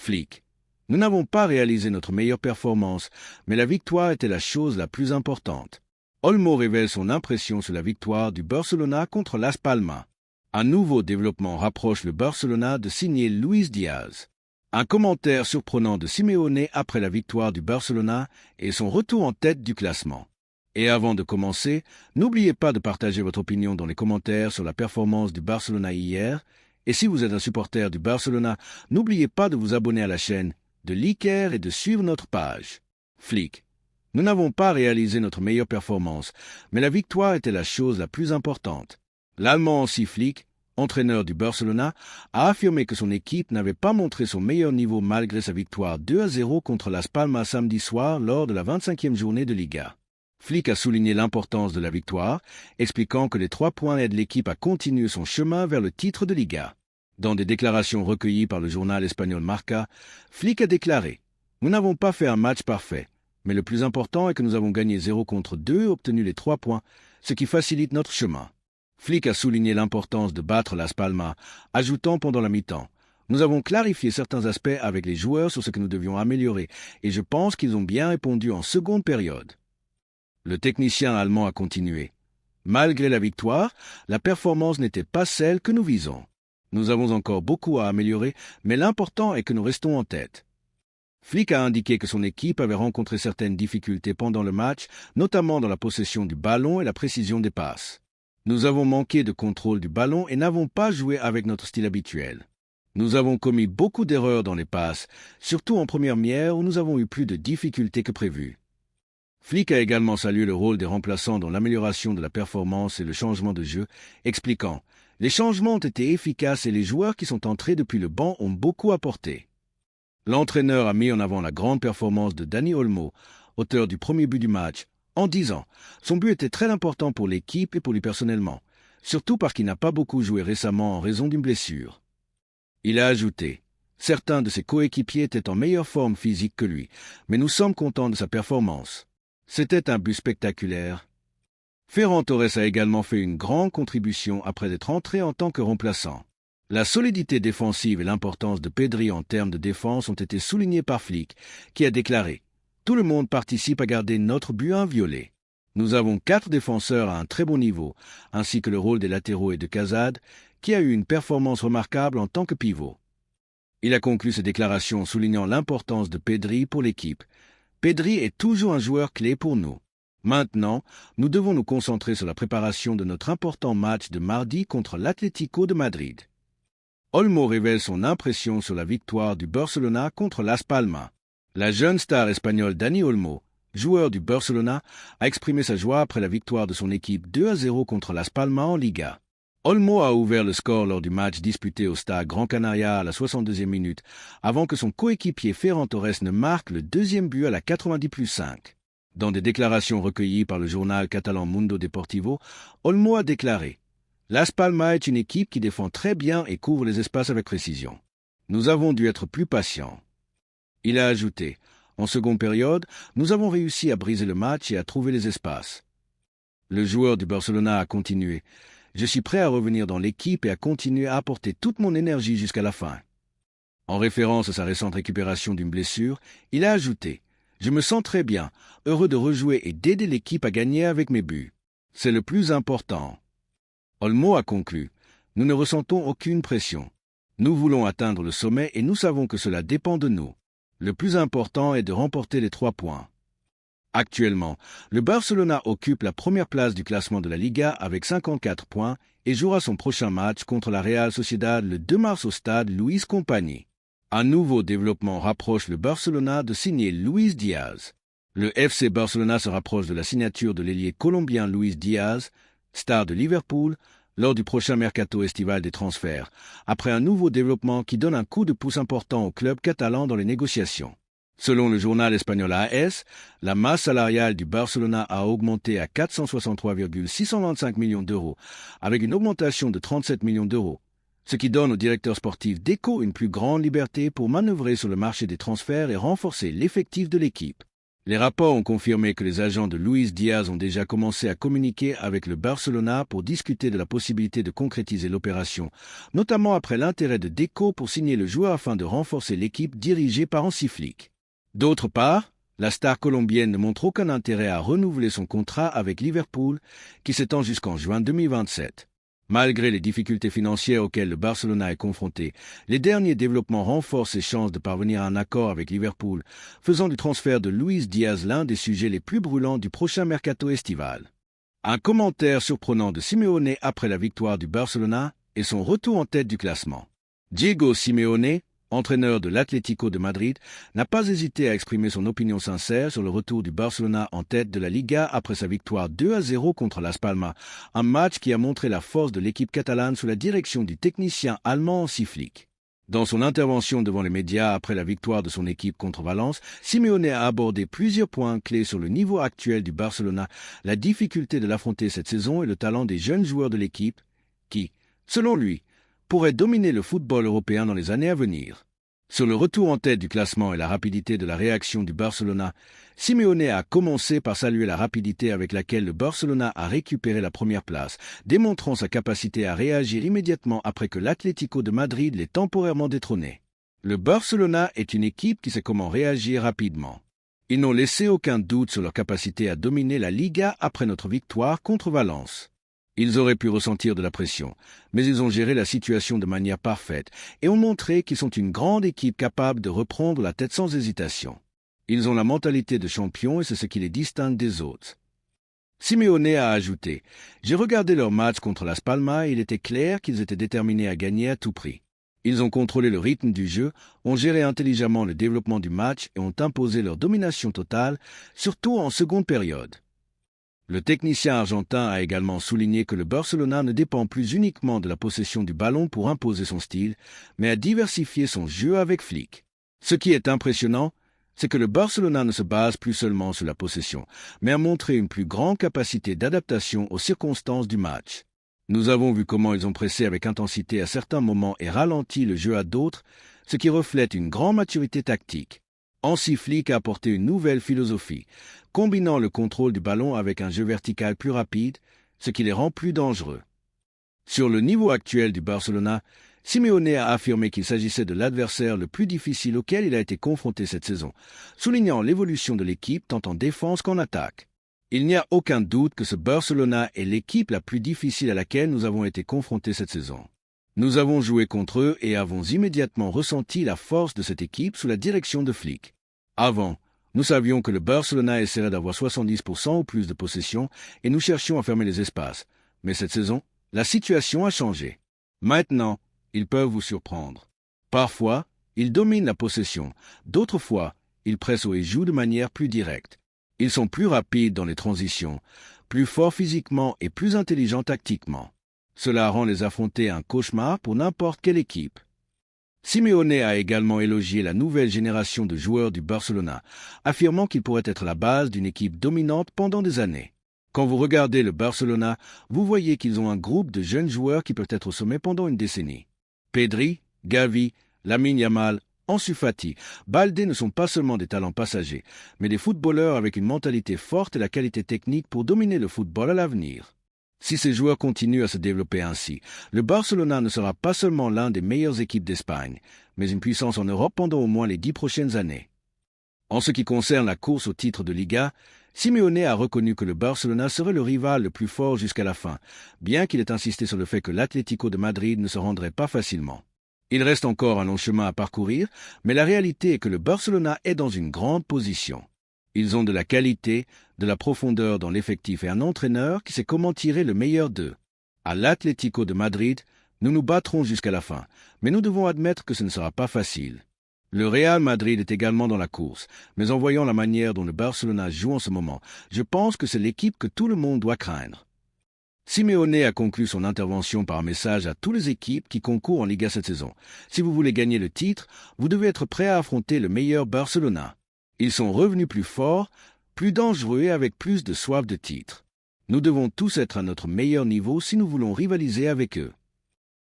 Flick. Nous n'avons pas réalisé notre meilleure performance, mais la victoire était la chose la plus importante. Olmo révèle son impression sur la victoire du Barcelona contre Las Palmas. Un nouveau développement rapproche le Barcelona de signer Luis Diaz. Un commentaire surprenant de Simeone après la victoire du Barcelona et son retour en tête du classement. Et avant de commencer, n'oubliez pas de partager votre opinion dans les commentaires sur la performance du Barcelona hier. Et si vous êtes un supporter du Barcelona, n'oubliez pas de vous abonner à la chaîne, de liker et de suivre notre page. Flick. Nous n'avons pas réalisé notre meilleure performance, mais la victoire était la chose la plus importante. L'Allemand Hansi Flick, entraîneur du Barcelona, a affirmé que son équipe n'avait pas montré son meilleur niveau malgré sa victoire 2-0 contre Las Palmas samedi soir lors de la 25e journée de Liga. Flick a souligné l'importance de la victoire, expliquant que les 3 points aident l'équipe à continuer son chemin vers le titre de Liga. Dans des déclarations recueillies par le journal espagnol Marca, Flick a déclaré « Nous n'avons pas fait un match parfait, mais le plus important est que nous avons gagné 0 contre 2 et obtenu les 3 points, ce qui facilite notre chemin. » Flick a souligné l'importance de battre Las Palmas, ajoutant pendant la mi-temps « Nous avons clarifié certains aspects avec les joueurs sur ce que nous devions améliorer, et je pense qu'ils ont bien répondu en seconde période. » Le technicien allemand a continué. Malgré la victoire, la performance n'était pas celle que nous visons. Nous avons encore beaucoup à améliorer, mais l'important est que nous restons en tête. Flick a indiqué que son équipe avait rencontré certaines difficultés pendant le match, notamment dans la possession du ballon et la précision des passes. Nous avons manqué de contrôle du ballon et n'avons pas joué avec notre style habituel. Nous avons commis beaucoup d'erreurs dans les passes, surtout en première mi-temps où nous avons eu plus de difficultés que prévu. Flick a également salué le rôle des remplaçants dans l'amélioration de la performance et le changement de jeu, expliquant « Les changements ont été efficaces et les joueurs qui sont entrés depuis le banc ont beaucoup apporté. » L'entraîneur a mis en avant la grande performance de Dani Olmo, auteur du premier but du match, en disant « Son but était très important pour l'équipe et pour lui personnellement, surtout parce qu'il n'a pas beaucoup joué récemment en raison d'une blessure. » Il a ajouté « Certains de ses coéquipiers étaient en meilleure forme physique que lui, mais nous sommes contents de sa performance. C'était un but spectaculaire. » Ferran Torres a également fait une grande contribution après être entré en tant que remplaçant. La solidité défensive et l'importance de Pedri en termes de défense ont été soulignés par Flick, qui a déclaré « Tout le monde participe à garder notre but inviolé. Nous avons 4 défenseurs à un très bon niveau, ainsi que le rôle des latéraux et de Cazade, qui a eu une performance remarquable en tant que pivot. » Il a conclu ses déclarations en soulignant l'importance de Pedri pour l'équipe. Pedri est toujours un joueur clé pour nous. Maintenant, nous devons nous concentrer sur la préparation de notre important match de mardi contre l'Atlético de Madrid. Olmo révèle son impression sur la victoire du Barcelona contre Las Palmas. La jeune star espagnole Dani Olmo, joueur du Barcelona, a exprimé sa joie après la victoire de son équipe 2-0 contre Las Palmas en Liga. Olmo a ouvert le score lors du match disputé au stade Gran Canaria à la 62e minute, avant que son coéquipier Ferran Torres ne marque le 2e but à la 90+5. Dans des déclarations recueillies par le journal catalan Mundo Deportivo, Olmo a déclaré « Las Palmas est une équipe qui défend très bien et couvre les espaces avec précision. Nous avons dû être plus patients. » Il a ajouté « En seconde période, nous avons réussi à briser le match et à trouver les espaces. » Le joueur du Barcelona a continué « Je suis prêt à revenir dans l'équipe et à continuer à apporter toute mon énergie jusqu'à la fin. » En référence à sa récente récupération d'une blessure, il a ajouté « Je me sens très bien, heureux de rejouer et d'aider l'équipe à gagner avec mes buts. C'est le plus important. » Olmo a conclu « Nous ne ressentons aucune pression. Nous voulons atteindre le sommet et nous savons que cela dépend de nous. Le plus important est de remporter les 3 points. » Actuellement, le Barcelona occupe la première place du classement de la Liga avec 54 points et jouera son prochain match contre la Real Sociedad le 2 mars au stade Luis Companys. Un nouveau développement rapproche le Barcelona de signer Luis Diaz. Le FC Barcelona se rapproche de la signature de l'ailier colombien Luis Diaz, star de Liverpool, lors du prochain mercato estival des transferts, après un nouveau développement qui donne un coup de pouce important au club catalan dans les négociations. Selon le journal espagnol AS, la masse salariale du Barcelona a augmenté à 463,625 millions d'euros, avec une augmentation de 37 millions d'euros, ce qui donne au directeur sportif Deco une plus grande liberté pour manœuvrer sur le marché des transferts et renforcer l'effectif de l'équipe. Les rapports ont confirmé que les agents de Luis Diaz ont déjà commencé à communiquer avec le Barcelona pour discuter de la possibilité de concrétiser l'opération, notamment après l'intérêt de Deco pour signer le joueur afin de renforcer l'équipe dirigée par Hansi Flick. D'autre part, la star colombienne ne montre aucun intérêt à renouveler son contrat avec Liverpool, qui s'étend jusqu'en juin 2027. Malgré les difficultés financières auxquelles le Barcelona est confronté, les derniers développements renforcent ses chances de parvenir à un accord avec Liverpool, faisant du transfert de Luis Diaz l'un des sujets les plus brûlants du prochain mercato estival. Un commentaire surprenant de Simeone après la victoire du Barcelona et son retour en tête du classement. Diego Simeone, entraîneur de l'Atlético de Madrid, n'a pas hésité à exprimer son opinion sincère sur le retour du Barcelona en tête de la Liga après sa victoire 2-0 contre Las Palmas, un match qui a montré la force de l'équipe catalane sous la direction du technicien allemand Hansi Flick. Dans son intervention devant les médias après la victoire de son équipe contre Valence, Simeone a abordé plusieurs points clés sur le niveau actuel du Barcelona, la difficulté de l'affronter cette saison et le talent des jeunes joueurs de l'équipe qui, selon lui, pourrait dominer le football européen dans les années à venir. Sur le retour en tête du classement et la rapidité de la réaction du Barcelona, Simeone a commencé par saluer la rapidité avec laquelle le Barcelona a récupéré la première place, démontrant sa capacité à réagir immédiatement après que l'Atlético de Madrid l'ait temporairement détrôné. Le Barcelona est une équipe qui sait comment réagir rapidement. Ils n'ont laissé aucun doute sur leur capacité à dominer la Liga après notre victoire contre Valence. Ils auraient pu ressentir de la pression, mais ils ont géré la situation de manière parfaite et ont montré qu'ils sont une grande équipe capable de reprendre la tête sans hésitation. Ils ont la mentalité de champion et c'est ce qui les distingue des autres. Simeone a ajouté « J'ai regardé leur match contre Las Palmas et il était clair qu'ils étaient déterminés à gagner à tout prix. Ils ont contrôlé le rythme du jeu, ont géré intelligemment le développement du match et ont imposé leur domination totale, surtout en seconde période. » Le technicien argentin a également souligné que le Barcelona ne dépend plus uniquement de la possession du ballon pour imposer son style, mais a diversifié son jeu avec Flick. Ce qui est impressionnant, c'est que le Barcelona ne se base plus seulement sur la possession, mais a montré une plus grande capacité d'adaptation aux circonstances du match. Nous avons vu comment ils ont pressé avec intensité à certains moments et ralenti le jeu à d'autres, ce qui reflète une grande maturité tactique. Hansi Flick a apporté une nouvelle philosophie, combinant le contrôle du ballon avec un jeu vertical plus rapide, ce qui les rend plus dangereux. Sur le niveau actuel du Barcelona, Simeone a affirmé qu'il s'agissait de l'adversaire le plus difficile auquel il a été confronté cette saison, soulignant l'évolution de l'équipe tant en défense qu'en attaque. Il n'y a aucun doute que ce Barcelona est l'équipe la plus difficile à laquelle nous avons été confrontés cette saison. Nous avons joué contre eux et avons immédiatement ressenti la force de cette équipe sous la direction de Flick. Avant, nous savions que le Barcelona essaierait d'avoir 70% ou plus de possession et nous cherchions à fermer les espaces. Mais cette saison, la situation a changé. Maintenant, ils peuvent vous surprendre. Parfois, ils dominent la possession. D'autres fois, ils pressent et jouent de manière plus directe. Ils sont plus rapides dans les transitions, plus forts physiquement et plus intelligents tactiquement. Cela rend les affronter un cauchemar pour n'importe quelle équipe. Simeone a également élogié la nouvelle génération de joueurs du Barcelona, affirmant qu'ils pourraient être la base d'une équipe dominante pendant des années. Quand vous regardez le Barcelona, vous voyez qu'ils ont un groupe de jeunes joueurs qui peuvent être au sommet pendant une décennie. Pedri, Gavi, Lamine Yamal, Ansu Fati, Baldé ne sont pas seulement des talents passagers, mais des footballeurs avec une mentalité forte et la qualité technique pour dominer le football à l'avenir. Si ces joueurs continuent à se développer ainsi, le Barcelona ne sera pas seulement l'un des meilleures équipes d'Espagne, mais une puissance en Europe pendant au moins les 10 prochaines années. En ce qui concerne la course au titre de Liga, Simeone a reconnu que le Barcelona serait le rival le plus fort jusqu'à la fin, bien qu'il ait insisté sur le fait que l'Atlético de Madrid ne se rendrait pas facilement. Il reste encore un long chemin à parcourir, mais la réalité est que le Barcelona est dans une grande position. Ils ont de la qualité, de la profondeur dans l'effectif et un entraîneur qui sait comment tirer le meilleur d'eux. À l'Atlético de Madrid, nous nous battrons jusqu'à la fin, mais nous devons admettre que ce ne sera pas facile. Le Real Madrid est également dans la course, mais en voyant la manière dont le Barcelona joue en ce moment, je pense que c'est l'équipe que tout le monde doit craindre. Simeone a conclu son intervention par un message à toutes les équipes qui concourent en Liga cette saison. Si vous voulez gagner le titre, vous devez être prêt à affronter le meilleur Barcelona. Ils sont revenus plus forts, plus dangereux et avec plus de soif de titre. Nous devons tous être à notre meilleur niveau si nous voulons rivaliser avec eux.